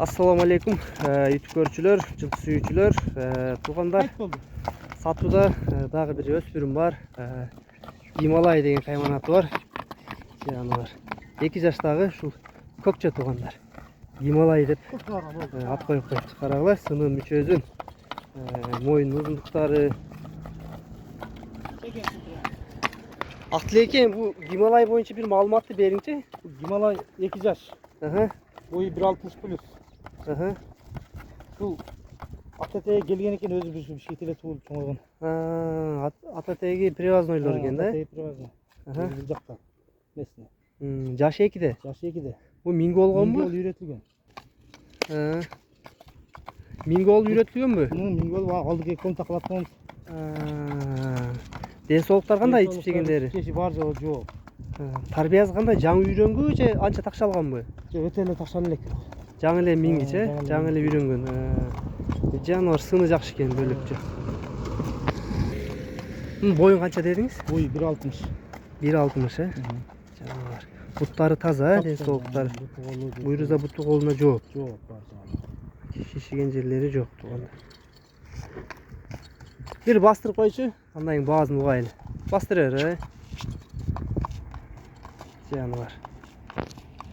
Assalamu alaikum YouTube görүүчүлөр, жылкы сүйүүчүлөр, туугандар. Сатууда дагы бир өспүрүм бар. Гималай деген хайванаты бар. Жаныбар. 2 жаштагы ушул көкчө туугандар. Гималай деп ат коюп коюпту. Карагыла, сынын мүчөсүн, моюн узундуктары. Актилеке, бу Гималай боюнча бир маалыматты бериңчи. Гималай 2 жаш. Boyu 1.60 plus. Şu Atatey'e gelgen eken özü bir şeytele tuğul çoğalgan. Atatey'e привознойлор экен да? Atatey привозной. Бұл жақта. Местный. Жашы 2-де? Жашы 2-де. Бу Минго болгонбу? Минго үйретілген. Минго үйретілген бу? Минго алдыке контакт кылаткан. Денсаулыктар кандай ичпегендери? Кеши бар жок, жок. Тарбиясы кандай, жаңы үйрөнгү же анча такшалганбы? Өтө эле такшалып элек. Жаңы эле мингичи, жаңы эле үйрөнгөн. Жаныбар сыны жакшы экен, бөлөкчү. Боюн канча дедиңиз? Бою 1.60. 1.60, Жаныбар. Буттары таза, денсаулыктары. Буйруза буту колуна жок. Жок, бар жаныбар. Шишиген жерлери жок туугандар. Бир бастырып койчу, андан кийин баазын угайлы. Бастыра бер, Жаныбар.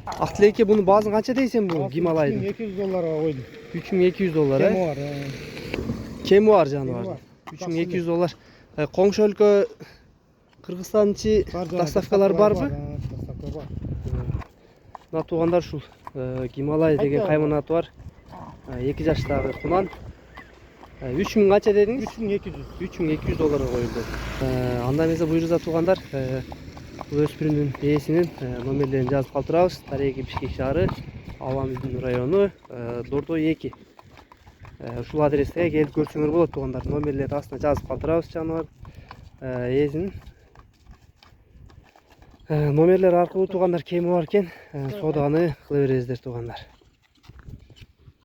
Актилеке, буну баазын канча дейсен бу Гималайдын? $3200 койдум. $3200, Кеми бар. Кеми бар жаныбар. $3200. Коңшу өлкө Кыргызстандчы доставкалар барбы? Доставка бар. Мына туугандар ушул Гималай деген хайванаты бар. 2 жаштагы кунан. 3000 канча дедиңиз? $3200 коюлду. Анда эмесе буйруза туугандар, өспүрүмдүн ээсинин номерлерин жазып калтырабыз. Тареги Бишкек шаары, Аландын району, Дордой 2. Ушул адреске келип көрсөңөр болот туугандар. Номерлерди астына жазып калтырабыз жаныбар. Ээсинин номерлер аркылуу туугандар кеми бар экен, сооданы кыла бересиздер туугандар.